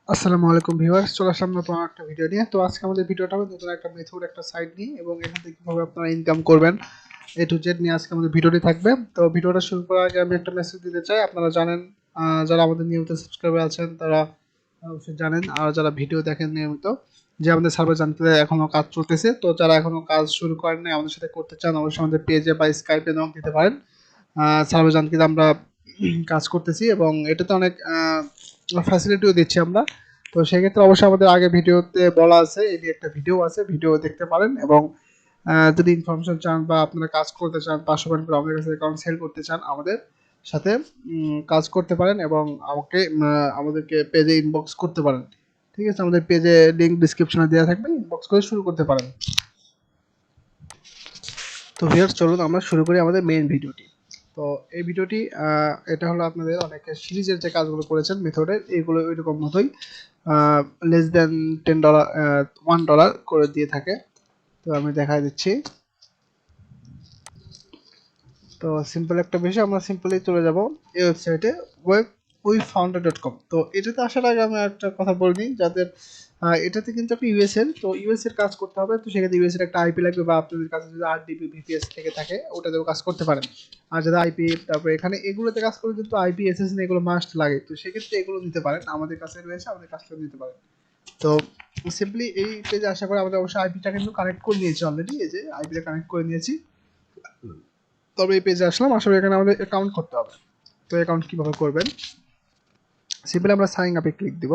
আসসালামু আলাইকুম ভিউয়ার্স, চলে আসলাম নতুন একটা ভিডিও নিয়ে। তো আজকে আমাদের ভিডিওটা হবে নতুন একটা মেথড, একটা সাইট নিয়ে, এবং এখান থেকে কিভাবে আপনারা ইনকাম করবেন এ টু জেড নিয়ে আজকে আমাদের ভিডিওটি থাকবে। তো ভিডিওটা শুরু করার আগে আমি একটা মেসেজ দিতে চাই। আপনারা জানেন, যারা আমাদের নিয়মিত সাবস্ক্রাইবার আছেন তারা অবশ্যই জানেন, আর যারা ভিডিও দেখেন নিয়মিত, যে আমাদের সার্ভার জানতে এখনো কাজ চলতেছে। তো যারা এখনো কাজ শুরু করেন নাই, আমাদের সাথে করতে চান, অবশ্যই আমাদের পেজে বা স্কাইপে নক দিতে পারেন। সার্ভার জানতে আমরা কাজ করতেছি এবং এটাতে অনেক ফ্যাসিলিটিও দিচ্ছি আমরা। তো সেক্ষেত্রে অবশ্যই আমাদের আগে ভিডিওতে বলা আছে, এটি একটা ভিডিও আছে, ভিডিও দেখতে পারেন। এবং যদি ইনফরমেশন চান বা আপনারা কাজ করতে চান, 500 করে আমাদের কাছে অ্যাকাউন্ট সেল করতে চান, আমাদের সাথে কাজ করতে পারেন এবং আমাদেরকে পেজে ইনবক্স করতে পারেন। ঠিক আছে, আমাদের পেজে লিঙ্ক ডিসক্রিপশনে দেওয়া থাকবে, ইনবক্স করে শুরু করতে পারেন। তো ভিউয়ার্স, চলুন আমরা শুরু করি আমাদের মেইন ভিডিওটি। তো এই ভিডিওটি এটা হলো আপনাদের অনেকে সিরিজের যে কাজগুলো করেছেন মেথডের, এগুলো ওইরকম মতোই লেস দেন $10, $1 করে দিয়ে থাকে। তো আমি দেখাই দিচ্ছি। তো সিম্পল একটা বিষয়, আমরা সিম্পলি চলে যাব এই ওয়েবসাইটে, webwefounder.com। তো এটাতে আসার আগে আমি একটা কথা বলে নিই, যাদের এটাতে কিন্তু একটা ইউএস এর, তো ইউএস এর কাজ করতে হবে। তো সেক্ষেত্রে ইউএস এর একটা আইপি লাগবে, বা আপনাদের কাছে যদি 8 ডিবি ভিপিএস থেকে থাকে ওটাতেও কাজ করতে পারেন। আর যারা আইপি, তারপরে এখানে এগুলোতে কাজ করে কিন্তু আইপি এসএসএন এগুলো মাস্ট লাগে। তো সেক্ষেত্রে এগুলো নিতে পারেন, আমাদের কাছে রয়েছে, আমাদের কাজটা নিতে পারেন। তো সিম্পলি এই পেজে আসার পরে আমাদের অবশ্যই আইপিটা কিন্তু কানেক্ট করে নিয়েছি অলরেডি, এই যে আইপিটা কানেক্ট করে নিয়েছি। তবে এই পেজে আসলাম, আসলে এখানে আমাদের অ্যাকাউন্ট করতে হবে। তো অ্যাকাউন্ট কিভাবে করবেন, সিম্পলি আমরা সাইন আপে ক্লিক দিব,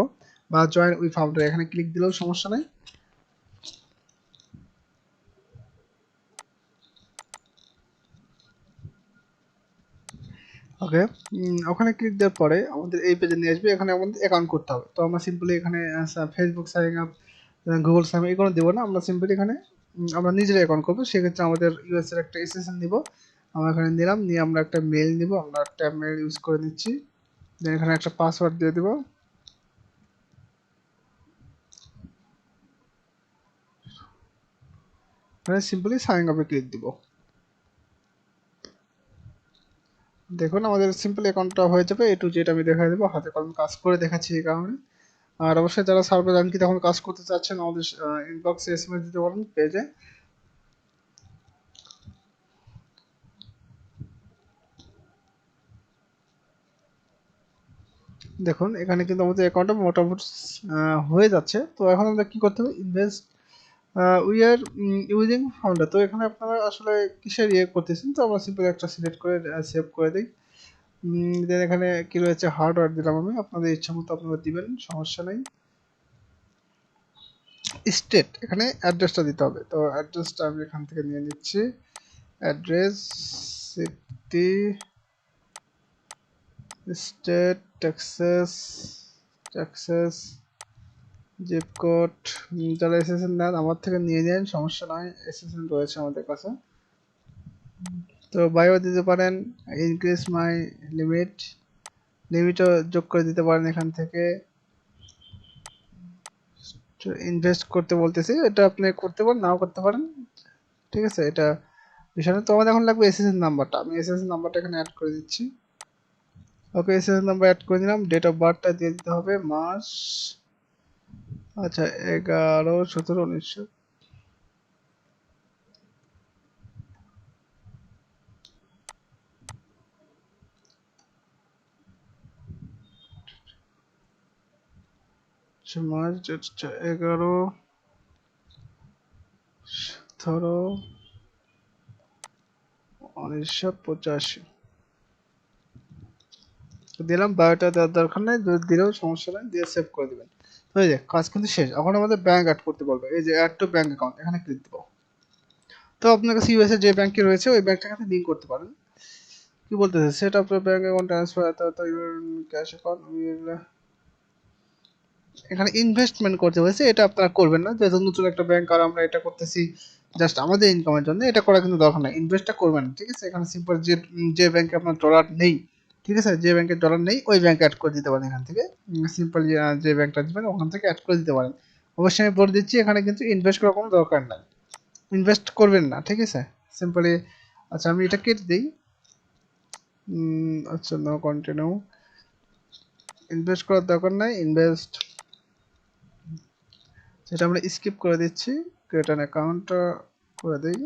বা জয়েন উই ফাউন্ডার এখানে ক্লিক দিলেও সমস্যা নাই। ওকে, ওখানে ক্লিক দেওয়ার পরে আমাদের এই পেজে নিয়ে আসবে, এখানে আমাদের অ্যাকাউন্ট করতে হবে। তো আমরা সিম্পলি এখানে Facebook sign up, Google sign up এগুলো দেবো না, আমরা সিম্পলি এখানে আমরা নিজের অ্যাকাউন্ট করবো। সেক্ষেত্রে আমাদের ইউএস এর একটা এসএসএন নিব, আমরা এখানে নিলাম, নিয়ে আমরা একটা মেল নিব, আমরা একটা মেল ইউজ করে নিচ্ছি। দেন এখানে একটা পাসওয়ার্ড দিয়ে দিব। এখানে সিম্পলি সাইন আপে ক্লিক দিব। দেখুন আমাদের সিম্পল অ্যাকাউন্টটা হয়ে যাবে, এ টু জেড আমি দেখাই দেবো, হাতে কলমে কাজ করে দেখাচ্ছি এই কারণে। আর অবশ্যই যারা সার্ভার রানকি তখন কাজ করতে চাচ্ছেন, আমাদের ইনবক্সে এসএমএস দিতে পারেন পেজে। দেখুন এখানে কিন্তু আমাদের অ্যাকাউন্টটা মোটামুটি হয়ে যাচ্ছে। তো এখন আমরা কি করতে হবে, invest we are using founder. তো এখানে আপনারা আসলে কিসের ইয়ে করতেছেন, তো আমরা সিম্পল একটা সিলেক্ট করে সেভ করে দিই। দেন এখানে কি রয়েছে, হার্ডওয়্যার দিলাম আমি, আপনাদের ইচ্ছা মতো আপনারা দিবেন, সমস্যা নেই। স্টেট, এখানে অ্যাড্রেসটা দিতে হবে। তো অ্যাড্রেসটা আমি এখান থেকে নিয়ে নিচ্ছি। Address, city, state, taxes, zip code. যারা এসএসএন নেন আমার থেকে নিয়ে নেন, সমস্যা নয়, এসএসএন রয়েছে আমাদের কাছে। তো বায়ো দিতে পারেন, ইনক্রিজ মাই লিমিটও যোগ করে দিতে পারেন এখান থেকে। ইনভেস্ট করতে বলতেছি, এটা আপনি করতে পারেন, নাও করতে পারেন, ঠিক আছে, এটা বিষয় না। তো আমাদের এখন লাগবে এসএসএন নাম্বারটা, আমি এসএসএন নাম্বারটা এখানে অ্যাড করে দিচ্ছি। ওকে, এসএসএন নাম্বার অ্যাড করে দিলাম। ডেট অফ বার্থটা দিয়ে দিতে হবে, মাস, আচ্ছা 11/17/1900। মার্চ 11/17/1985 দিলাম। বায়োটা দেওয়ার দরকার নাই, যদি দিলেও সমস্যা নাই, দিয়ে সেভ করে দিবেন। তো এই যে কাজ কিন্তু শেষ। এখন আমাদের ব্যাংক অ্যাড করতে বলবে, এই যে অ্যাড টু ব্যাংক অ্যাকাউন্ট, এখানে ক্লিক দেবো। তো আপনার কাছে ইউএসএ যে ব্যাংকে রয়েছে ওই ব্যাংকটার সাথে লিঙ্ক করতে পারেন। কি বলতেছে, set up bank account transfer cash account. এখানে ইনভেস্টমেন্ট করতে হয়েছে, এটা আপনারা করবেন না, যেহেতু নতুন একটা ব্যাংক আর আমরা এটা করতেছি জাস্ট আমাদের ইনকামের জন্য, এটা করা কিন্তু দরকার নাই, ইনভেস্টটা করবেন না, ঠিক আছে। এখানে সিম্পল যে যে ব্যাংকে আপনার ডলার নেই, ঠিক আছে, যে ব্যাংকের ডলার নেই ওই ব্যাংকে অ্যাড করে দিতে পারেন। এখান থেকে সিম্পল যে ব্যাংকটা দিবেন ওখান থেকে অ্যাড করে দিতে পারেন। অবশ্যই আমি বলে দিচ্ছি, এখানে কিন্তু ইনভেস্ট করার কোনো দরকার নাই, ইনভেস্ট করবেন না, ঠিক আছে, সিম্পলি। আচ্ছা আমি এটা কেটে দিই। আচ্ছা নো কন্টিনিউ, ইনভেস্ট করার দরকার নাই, ইনভেস্ট যেটা আমরা স্কিপ করে দিচ্ছি, ক্রিয়েট অ্যান অ্যাকাউন্টটা করে দিই।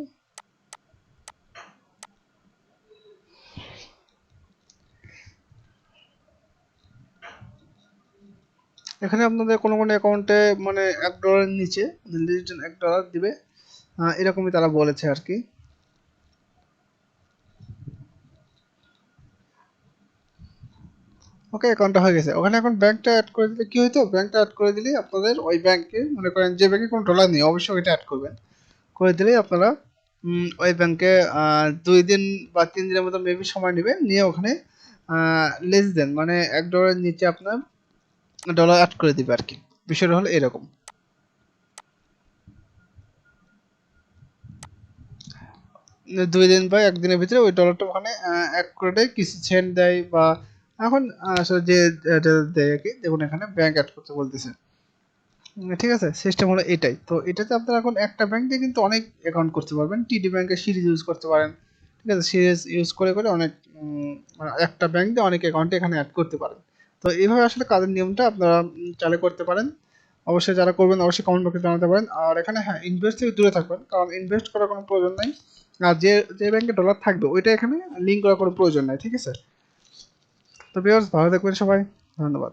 এখানে আপনাদের কোনো অ্যাকাউন্টে মানে $1 নিচে $1 দিবে, এরকমই তারা বলেছে আর কি। ওকে, অ্যাকাউন্টটা হয়ে গেছে। ওখানে এখন ব্যাংকটা অ্যাড করে দিলে কি হইতো, ব্যাংকটা অ্যাড করে দিলে আপনাদের ওই ব্যাংকে মনে করেন যে ব্যাংকে কোনো ডলার নেই অবশ্যই ওইটা অ্যাড করবেন, করে দিলেই আপনারা ওই ব্যাংকে 2 দিন বা 3 দিনের মতো মেবি সময় নেবে, নিয়ে ওখানে লেস দেন মানে $1 নিচে আপনার ডলার অ্যাড করে দিবে আর কি। বিষয়টা হলো এরকম। 2 দিন বা 1 দিনের ভিতরে ওই ডলারটা ওখানে অ্যাড করে দেয়, কিছু সেন্ট দেয় বা এখন আসলে যে দেয় আর কি। দেখুন এখানে ব্যাংক অ্যাড করতে বলতেছে। ঠিক আছে, সিস্টেম হলো এটাই। তো এটাতে আপনারা এখন একটা ব্যাংক দিয়ে কিন্তু অনেক অ্যাকাউন্ট করতে পারবেন। টিডি ব্যাংকের সিরিজ ইউজ করতে পারেন। ঠিক আছে, সিরিজ ইউজ করে অনেক মানে একটা ব্যাংক দিয়ে অনেক অ্যাকাউন্টে এখানে অ্যাড করতে পারেন। তো এইভাবে আসলে কাজের নিয়মটা আপনারা চালু করতে পারেন। অবশ্যই যারা করবেন অবশ্যই কমেন্ট বক্সে জানাতে পারেন। আর এখানে হ্যাঁ, ইনভেস্ট থেকে দূরে থাকবেন, কারণ ইনভেস্ট করার কোনো প্রয়োজন নাই। আর যে যে ব্যাংকে ডলার থাকবে ওইটা এখানে লিঙ্ক করার কোনো প্রয়োজন নাই। ঠিক আছে, তো ভিউয়ার্স ভালো থাকবেন সবাই, ধন্যবাদ।